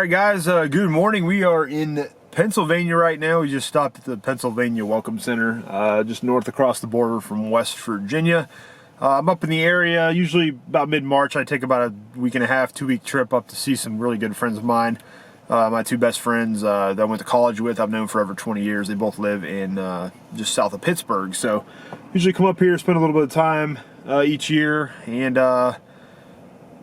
right, guys, good morning. We are in Pennsylvania right now. We just stopped at the Pennsylvania Welcome Center, just north across the border from West Virginia. I'm up in the area, usually about mid-March. I take about a week and a half, 2-week trip up to see some really good friends of mine. My two best friends that I went to college with, I've known for over 20 years. They both live in just south of Pittsburgh. So usually come up here, spend a little bit of time each year, and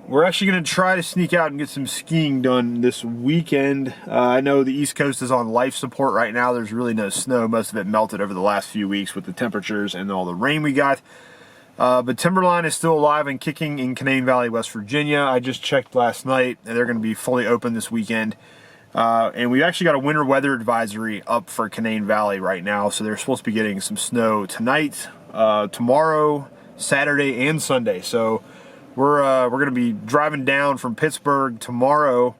we're actually going to try to sneak out and get some skiing done this weekend. I know the East Coast is on life support right now. There's really no snow. Most of it melted over the last few weeks with the temperatures and all the rain we got. But Timberline is still alive and kicking in Canaan Valley, West Virginia. I just checked last night, and they're going to be fully open this weekend. And we actually got a winter weather advisory up for Canaan Valley right now. So they're supposed to be getting some snow tonight, tomorrow, Saturday, and Sunday. So we're going to be driving down from Pittsburgh tomorrow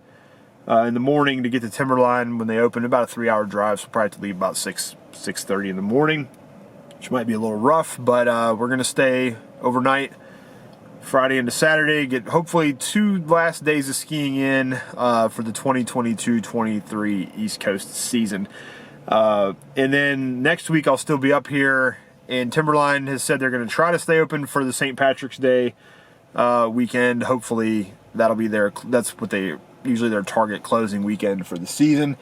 in the morning to get to Timberline when they open. About a 3-hour drive, so probably have to leave about 6:30 in the morning, which might be a little rough, but we're going to stay overnight Friday into Saturday, get hopefully 2 last days of skiing in for the 2022-23 East Coast season. And then next week I'll still be up here, and Timberline has said they're going to try to stay open for the St. Patrick's Day weekend. Hopefully that'll be that's what they usually their target closing weekend for the season.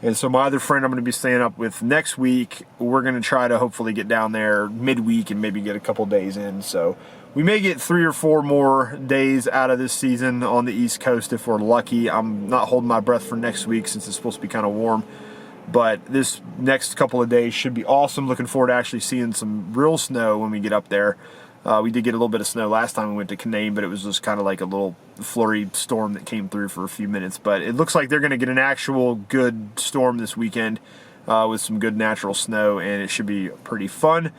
And so my other friend I'm going to be staying up with next week, we're going to try to hopefully get down there midweek and maybe get a couple days in. So we may get 3 or 4 more days out of this season on the East Coast if we're lucky. I'm not holding my breath for next week since it's supposed to be kind of warm. But this next couple of days should be awesome. Looking forward to actually seeing some real snow when we get up there. We did get a little bit of snow last time we went to Canaan, but it was just kind of like a little flurry storm that came through for a few minutes. But it looks like they're going to get an actual good storm this weekend with some good natural snow, and it should be pretty fun.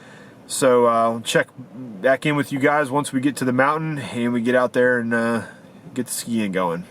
So I'll check back in with you guys once we get to the mountain and we get out there and get the skiing going.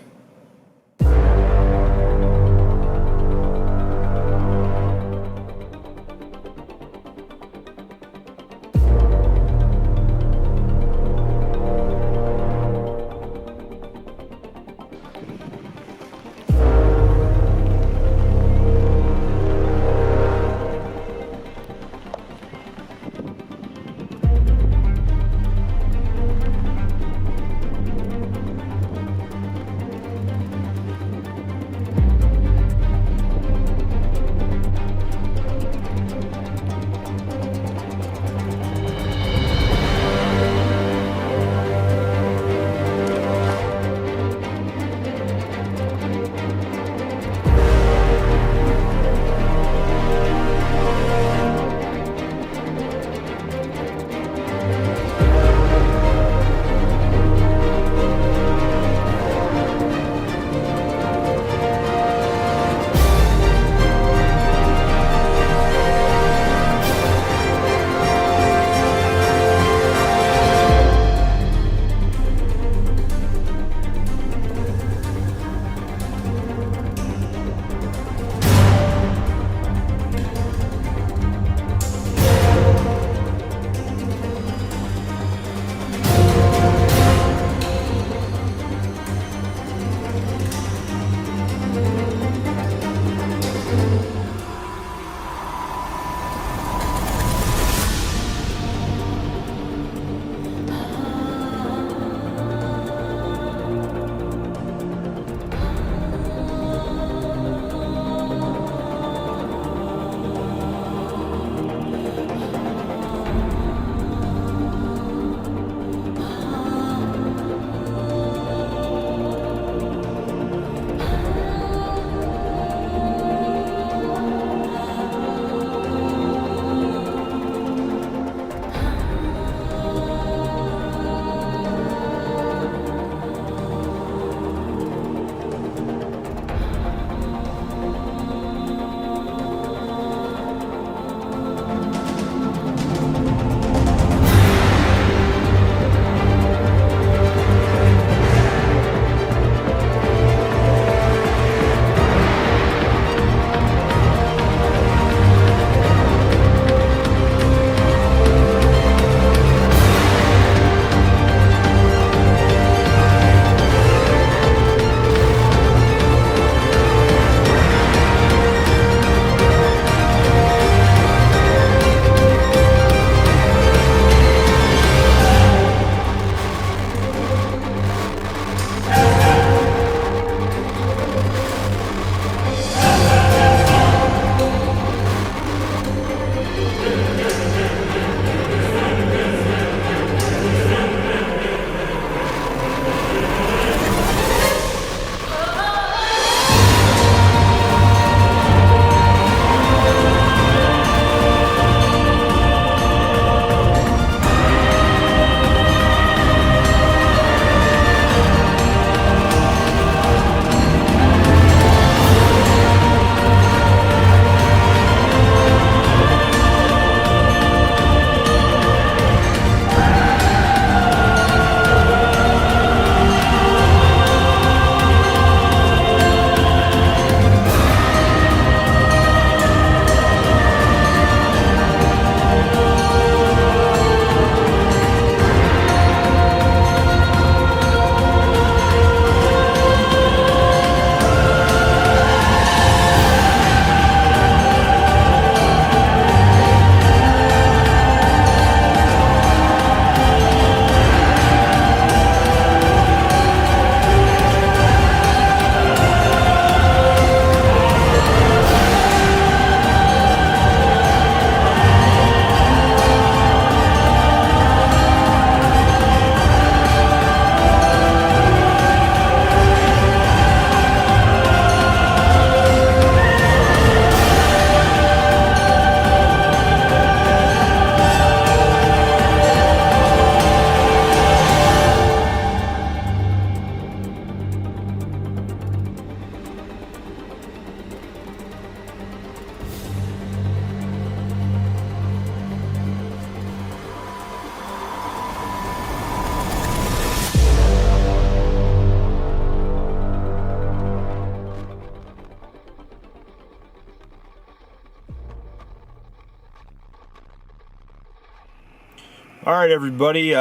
All right, everybody. We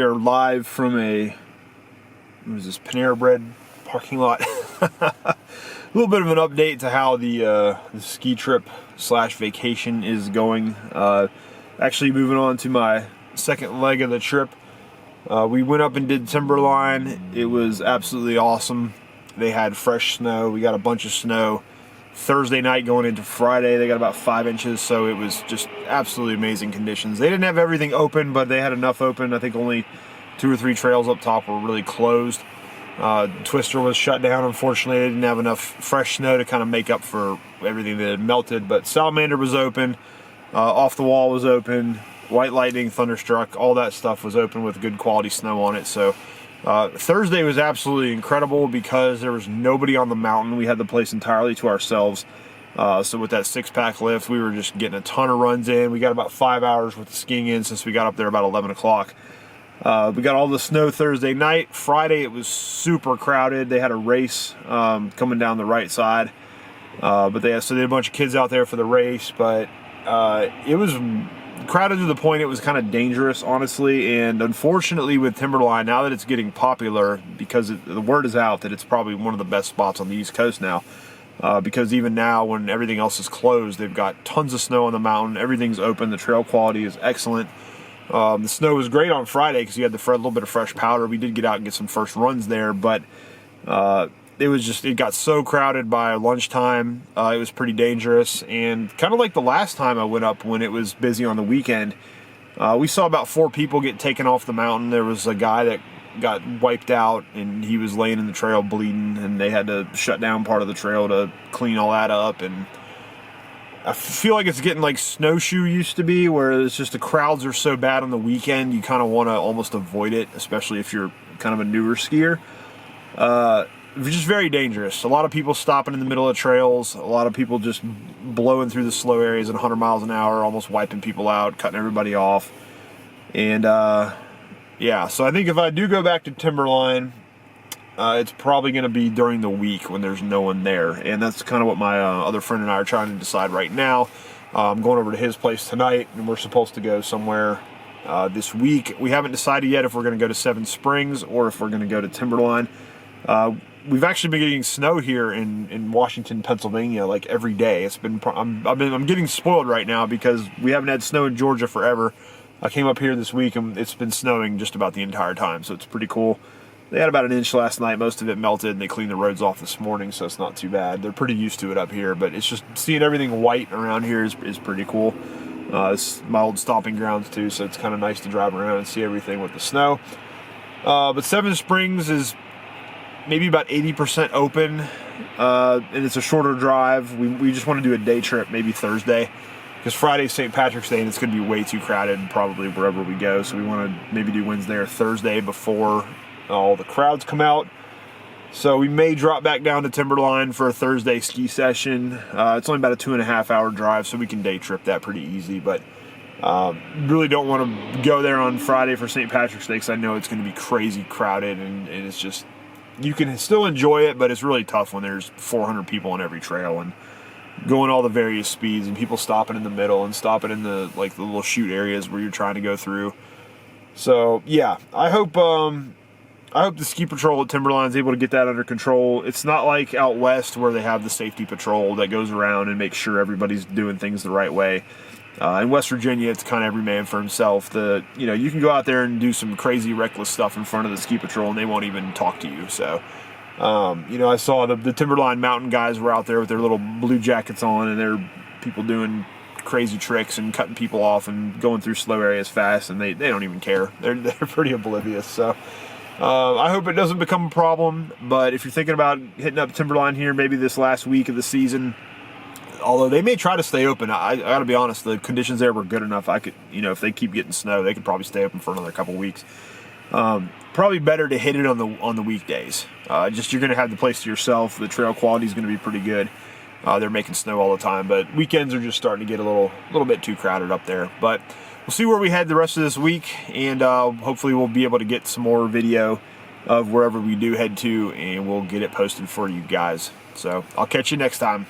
are live from Panera Bread parking lot. A little bit of an update to how the ski trip / vacation is going. Actually, moving on to my second leg of the trip. We went up and did Timberline. It was absolutely awesome. They had fresh snow. We got a bunch of snow Thursday night going into Friday. They got about 5 inches, so it was just absolutely amazing conditions. They didn't have everything open, but they had enough open. I think only 2 or 3 trails up top were really closed. Twister was shut down. Unfortunately, they didn't have enough fresh snow to kind of make up for everything that had melted, but Salamander was open. Off the Wall was open. White Lightning, Thunderstruck, all that stuff was open with good quality snow on it. So Thursday was absolutely incredible because there was nobody on the mountain. We had the place entirely to ourselves. So with that 6-pack lift, we were just getting a ton of runs in. We got about 5 hours worth of skiing in since we got up there about 11 o'clock. We got all the snow Thursday night. Friday, it was super crowded. They had a race coming down the right side. But they had a bunch of kids out there for the race. But it was crowded to the point it was kind of dangerous, honestly. And unfortunately with Timberline, now that it's getting popular, because the word is out that it's probably one of the best spots on the East Coast now, because even now when everything else is closed, they've got tons of snow on the mountain. Everything's open. The trail quality is excellent. The snow was great on Friday because you had the little bit of fresh powder. We did get out and get some first runs there, but it got so crowded by lunchtime. It was pretty dangerous, and kind of like the last time I went up when it was busy on the weekend, we saw about 4 people get taken off the mountain. There was a guy that got wiped out, and he was laying in the trail bleeding, and they had to shut down part of the trail to clean all that up. And I feel like it's getting like Snowshoe used to be, where it's just the crowds are so bad on the weekend, you kind of want to almost avoid it, especially if you're kind of a newer skier. Just very dangerous. A lot of people stopping in the middle of trails. A lot of people just blowing through the slow areas at 100 miles an hour, almost wiping people out, cutting everybody off. And yeah, so I think if I do go back to Timberline, it's probably going to be during the week when there's no one there. And that's kind of what my other friend and I are trying to decide right now. I'm going over to his place tonight, and we're supposed to go somewhere this week. We haven't decided yet if we're going to go to Seven Springs or if we're going to go to Timberline. We've actually been getting snow here in Washington, Pennsylvania, like every day. I'm getting spoiled right now because we haven't had snow in Georgia forever. I came up here this week and it's been snowing just about the entire time, so it's pretty cool. They had about 1 inch last night. Most of it melted, and they cleaned the roads off this morning, so it's not too bad. They're pretty used to it up here, but it's just seeing everything white around here is pretty cool. It's my old stomping grounds too, so it's kind of nice to drive around and see everything with the snow. But Seven Springs is maybe about 80% open, and it's a shorter drive. We just want to do a day trip, maybe Thursday, because Friday's St. Patrick's Day, and it's going to be way too crowded probably wherever we go. So we want to maybe do Wednesday or Thursday before all the crowds come out. So we may drop back down to Timberline for a Thursday ski session. It's only about a 2.5 hour drive, so we can day trip that pretty easy. But really don't want to go there on Friday for St. Patrick's Day because I know it's going to be crazy crowded, and it's just, you can still enjoy it, but it's really tough when there's 400 people on every trail and going all the various speeds and people stopping in the middle and stopping in the little chute areas where you're trying to go through. So yeah, I hope the ski patrol at Timberline is able to get that under control. It's not like out west where they have the safety patrol that goes around and makes sure everybody's doing things the right way. In West Virginia, it's kind of every man for himself. You can go out there and do some crazy reckless stuff in front of the ski patrol and they won't even talk to you. So, I saw the Timberline Mountain guys were out there with their little blue jackets on, and they're people doing crazy tricks and cutting people off and going through slow areas fast, and they don't even care. They're pretty oblivious. So, I hope it doesn't become a problem. But if you're thinking about hitting up Timberline here, maybe this last week of the season, although they may try to stay open, I gotta be honest, the conditions there were good enough. If they keep getting snow, they could probably stay open for another couple weeks. Probably better to hit it on the weekdays. You're gonna have the place to yourself. The trail quality is gonna be pretty good. They're making snow all the time, but weekends are just starting to get a little bit too crowded up there. But we'll see where we head the rest of this week, and hopefully we'll be able to get some more video of wherever we do head to, and we'll get it posted for you guys. So I'll catch you next time.